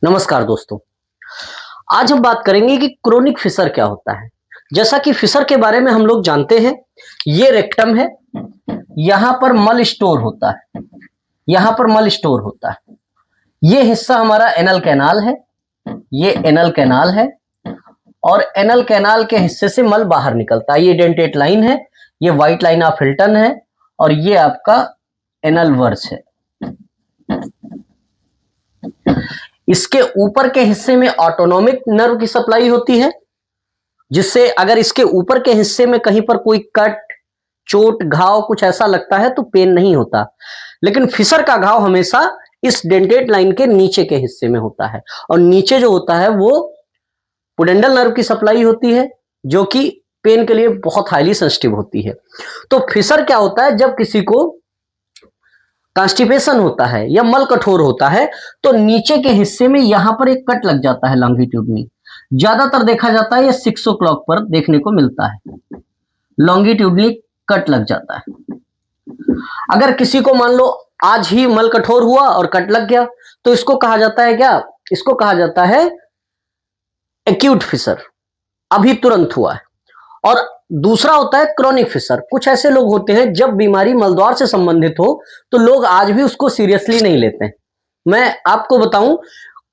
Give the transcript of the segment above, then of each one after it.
नमस्कार दोस्तों। आज हम बात करेंगे कि क्रोनिक फिशर क्या होता है। जैसा कि फिशर के बारे में हम लोग जानते हैं, ये रेक्टम है, यहाँ पर मल स्टोर होता है, यहाँ पर मल स्टोर होता है। ये हिस्सा हमारा एनल कैनाल है, ये एनल कैनाल है और एनल कैनाल के हिस्से से मल बाहर निकलता है। ये डेंटेट लाइन है, ये व्हाइट लाइन ऑफ हिल्टन है और ये आपका एनल वर्स है। इसके ऊपर के हिस्से में ऑटोनोमिक नर्व की सप्लाई होती है, जिससे अगर इसके ऊपर के हिस्से में कहीं पर कोई कट, चोट, घाव कुछ ऐसा लगता है तो पेन नहीं होता। लेकिन फिशर का घाव हमेशा इस डेंटेट लाइन के नीचे के हिस्से में होता है और नीचे जो होता है वो पुडेंडल नर्व की सप्लाई होती है, जो कि पेन के लिए बहुत हाईली सेंसिटिव होती है। तो फिशर क्या होता है, जब किसी को कॉन्स्टिपेशन होता है या मल कठोर होता है तो नीचे के हिस्से में यहां पर एक कट लग जाता है लॉन्गिट्यूडनली। ज्यादातर देखा जाता है ये 6 o'clock पर देखने को मिलता है, लॉन्गिट्यूडनली कट लग जाता है। अगर किसी को मान लो आज ही मल कठोर हुआ और कट लग गया तो इसको कहा जाता है क्या, इसको कहा जाता है एक्यूट फिशर, अभी तुरंत हुआ है। और दूसरा होता है क्रॉनिक फिशर। कुछ ऐसे लोग होते हैं जब बीमारी मलद्वार से संबंधित हो तो लोग आज भी उसको सीरियसली नहीं लेते हैं। मैं आपको बताऊं,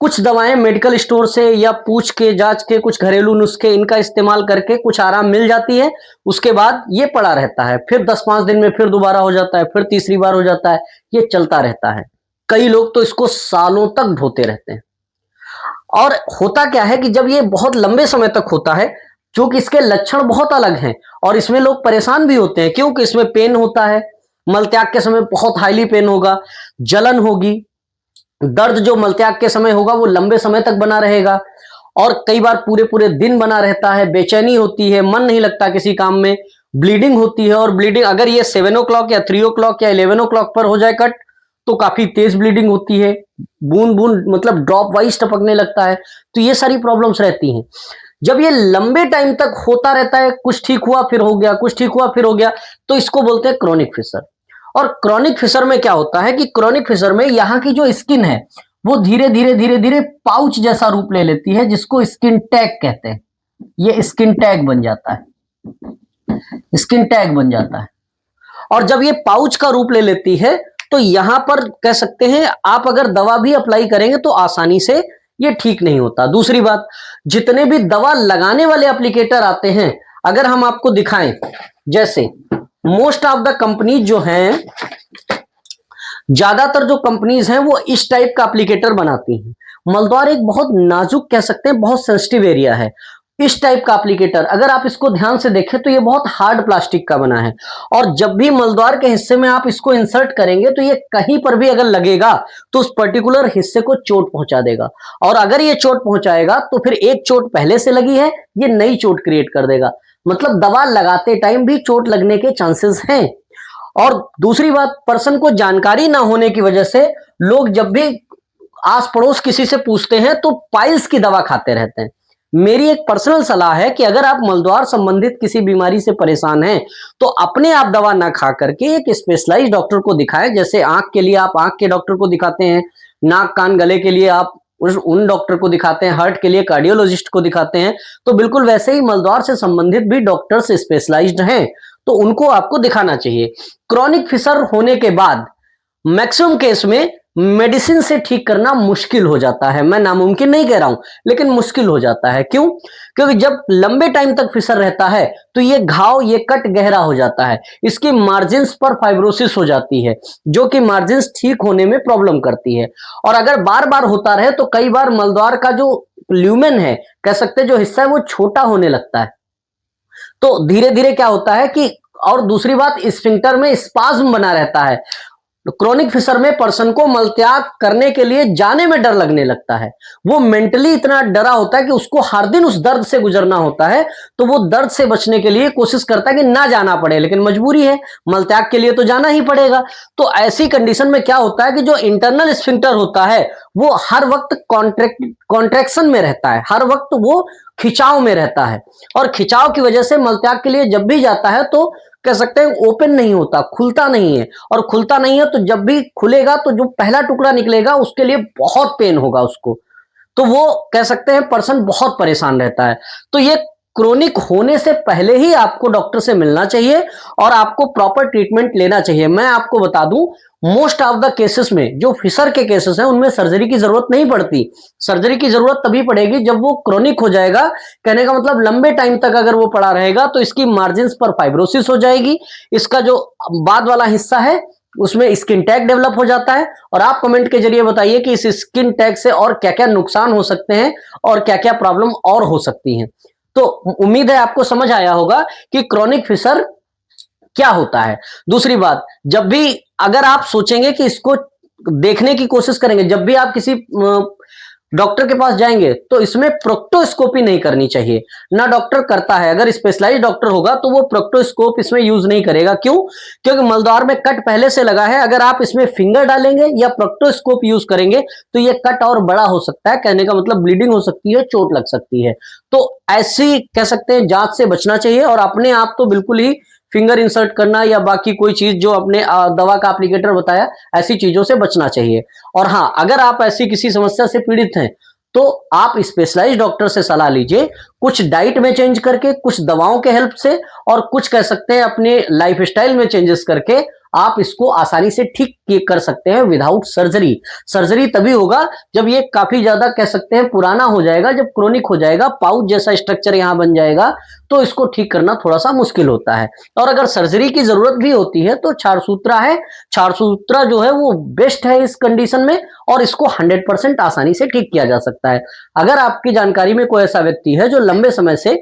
कुछ दवाएं मेडिकल स्टोर से या पूछ के जांच के कुछ घरेलू नुस्खे इनका इस्तेमाल करके कुछ आराम मिल जाती है, उसके बाद ये पड़ा रहता है, फिर 10-5 दिन में फिर दोबारा हो जाता है, फिर तीसरी बार हो जाता है, ये चलता रहता है। कई लोग तो इसको सालों तक ढोते रहते हैं। और होता क्या है कि जब ये बहुत लंबे समय तक होता है, क्योंकि इसके लक्षण बहुत अलग हैं और इसमें लोग परेशान भी होते हैं, क्योंकि इसमें पेन होता है, मलत्याग के समय बहुत हाईली पेन होगा, जलन होगी, दर्द जो मलत्याग के समय होगा वो लंबे समय तक बना रहेगा और कई बार पूरे पूरे दिन बना रहता है, बेचैनी होती है, मन नहीं लगता किसी काम में, ब्लीडिंग होती है। और ब्लीडिंग अगर ये 7 o'clock या 3 o'clock या 11 o'clock पर हो जाए कट तो काफी तेज ब्लीडिंग होती है, बूंद बूंद मतलब ड्रॉप वाइज टपकने लगता है। तो ये सारी प्रॉब्लम्स रहती हैं। जब ये लंबे टाइम तक होता रहता है, कुछ ठीक हुआ फिर हो गया, कुछ ठीक हुआ फिर हो गया, तो इसको बोलते हैं क्रॉनिक फिशर। और क्रॉनिक फिशर में क्या होता है कि क्रॉनिक फिशर में यहाँ की जो स्किन है वो धीरे धीरे धीरे धीरे पाउच जैसा रूप ले लेती है, जिसको स्किन टैग कहते हैं। ये स्किन टैग बन जाता है, स्किन टैग बन जाता है। और जब ये पाउच का रूप ले लेती है तो यहां पर कह सकते हैं आप अगर दवा भी अप्लाई करेंगे तो आसानी से ये ठीक नहीं होता। दूसरी बात, जितने भी दवा लगाने वाले एप्लीकेटर आते हैं, अगर हम आपको दिखाएं, जैसे मोस्ट ऑफ द कंपनी जो हैं, ज्यादातर जो कंपनीज हैं वो इस टाइप का एप्लीकेटर बनाती हैं। मलद्वार एक बहुत नाजुक कह सकते हैं, बहुत सेंसिटिव एरिया है। इस टाइप का एप्लीकेटर अगर आप इसको ध्यान से देखें तो ये बहुत हार्ड प्लास्टिक का बना है और जब भी मलद्वार के हिस्से में आप इसको इंसर्ट करेंगे तो ये कहीं पर भी अगर लगेगा तो उस पर्टिकुलर हिस्से को चोट पहुंचा देगा। और अगर ये चोट पहुंचाएगा तो फिर एक चोट पहले से लगी है, ये नई चोट क्रिएट कर देगा। मतलब दवा लगाते टाइम भी चोट लगने के चांसेस हैं। और दूसरी बात, पर्सन को जानकारी ना होने की वजह से लोग जब भी आस पड़ोस किसी से पूछते हैं तो पाइल्स की दवा खाते रहते हैं। मेरी एक पर्सनल सलाह है कि अगर आप मलद्वार संबंधित किसी बीमारी से परेशान हैं तो अपने आप दवा ना खा करके एक स्पेशलाइज्ड डॉक्टर को दिखाएं। जैसे आंख के लिए आप आंख के डॉक्टर को दिखाते हैं, नाक कान गले के लिए आप उन डॉक्टर को दिखाते हैं, हार्ट के लिए कार्डियोलॉजिस्ट को दिखाते हैं, तो बिल्कुल वैसे ही मलद्वार से संबंधित भी डॉक्टर्स स्पेशलाइज्ड हैं, तो उनको आपको दिखाना चाहिए। क्रॉनिक फिशर होने के बाद मैक्सिमम केस में मेडिसिन से ठीक करना मुश्किल हो जाता है। मैं नामुमकिन नहीं कह रहा हूं, लेकिन मुश्किल हो जाता है। क्यों? क्योंकि जब लंबे टाइम तक फिशर रहता है तो ये घाव, ये कट गहरा हो जाता है, इसकी मार्जिन्स पर फाइब्रोसिस हो जाती है, जो कि मार्जिन्स ठीक होने में प्रॉब्लम करती है। और अगर बार बार होता रहे तो कई बार मलद्वार का जो ल्यूमेन है, कह सकते हैं जो हिस्सा है, वो छोटा होने लगता है। तो धीरे धीरे क्या होता है कि, और दूसरी बात, स्फिंक्टर में स्पाज्म बना रहता है। क्रोनिक फिशर में पर्सन को मलत्याग करने के लिए जाने में डर लगने लगता है। वो मेंटली इतना डरा होता है कि उसको हर दिन उस दर्द से गुजरना होता है, तो वो दर्द से बचने के लिए कोशिश करता है कि ना जाना पड़े, लेकिन मजबूरी है, मलत्याग के लिए तो जाना ही पड़ेगा। तो ऐसी कंडीशन में क्या होता है कि जो इंटरनल स्फिंक्टर होता है वो हर वक्त कॉन्ट्रैक्शन में रहता है, हर वक्त वो खिंचाव में रहता है। और खिंचाव की वजह से मलत्याग के लिए जब भी जाता है तो कह सकते हैं ओपन नहीं होता, खुलता नहीं है। और खुलता नहीं है तो जब भी खुलेगा तो जो पहला टुकड़ा निकलेगा उसके लिए बहुत पेन होगा उसको। तो वो कह सकते हैं पर्सन बहुत परेशान रहता है। तो ये क्रोनिक होने से पहले ही आपको डॉक्टर से मिलना चाहिए और आपको प्रॉपर ट्रीटमेंट लेना चाहिए। मैं आपको बता दूं, मोस्ट ऑफ द केसेस में जो फिशर के केसेस हैं उनमें सर्जरी की जरूरत नहीं पड़ती। सर्जरी की जरूरत तभी पड़ेगी जब वो क्रोनिक हो जाएगा। कहने का मतलब लंबे टाइम तक अगर वो पड़ा रहेगा तो इसकी मार्जिन पर फाइब्रोसिस हो जाएगी, इसका जो बाद वाला हिस्सा है उसमें स्किन टैग डेवलप हो जाता है। और आप कमेंट के जरिए बताइए कि इस स्किन टैग से और क्या क्या नुकसान हो सकते हैं और क्या क्या प्रॉब्लम और हो सकती हैं। तो उम्मीद है आपको समझ आया होगा कि क्रोनिक फिशर क्या होता है। दूसरी बात, जब भी अगर आप सोचेंगे कि इसको देखने की कोशिश करेंगे, जब भी आप किसी डॉक्टर के पास जाएंगे तो इसमें प्रोक्टोस्कोपी नहीं करनी चाहिए, ना डॉक्टर करता है। अगर स्पेशलाइज्ड डॉक्टर होगा तो वो प्रोक्टोस्कोप इसमें यूज नहीं करेगा। क्यों? क्योंकि मलद्वार में कट पहले से लगा है। अगर आप इसमें फिंगर डालेंगे या प्रोक्टोस्कोप यूज करेंगे तो ये कट और बड़ा हो सकता है। कहने का मतलब ब्लीडिंग हो सकती है, चोट लग सकती है। तो ऐसी कह सकते हैं जांच से बचना चाहिए और अपने आप तो बिल्कुल ही फिंगर इंसर्ट करना या बाकी कोई चीज जो अपने दवा का एप्लीकेटर बताया, ऐसी चीजों से बचना चाहिए। और हाँ, अगर आप ऐसी किसी समस्या से पीड़ित हैं तो आप स्पेशलाइज्ड डॉक्टर से सलाह लीजिए, कुछ डाइट में चेंज करके, कुछ दवाओं के हेल्प से और कुछ कह सकते हैं अपने लाइफस्टाइल में चेंजेस करके आप इसको आसानी से ठीक कर सकते हैं विदाउट सर्जरी। सर्जरी तभी होगा जब ये काफी ज्यादा कह सकते हैं पुराना हो जाएगा, जब क्रोनिक हो जाएगा, पाउच जैसा स्ट्रक्चर यहां बन जाएगा, तो इसको ठीक करना थोड़ा सा मुश्किल होता है। और अगर सर्जरी की जरूरत भी होती है तो छारसूत्रा है, छारसूत्रा जो है वो बेस्ट है इस कंडीशन में और इसको 100% आसानी से ठीक किया जा सकता है। अगर आपकी जानकारी में कोई ऐसा व्यक्ति है जो लंबे समय से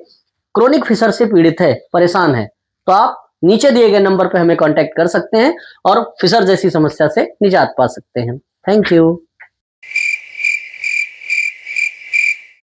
क्रोनिक फिशर से पीड़ित है, परेशान है, तो आप नीचे दिए गए नंबर पर हमें कांटेक्ट कर सकते हैं और फिशर जैसी समस्या से निजात पा सकते हैं। Thank you.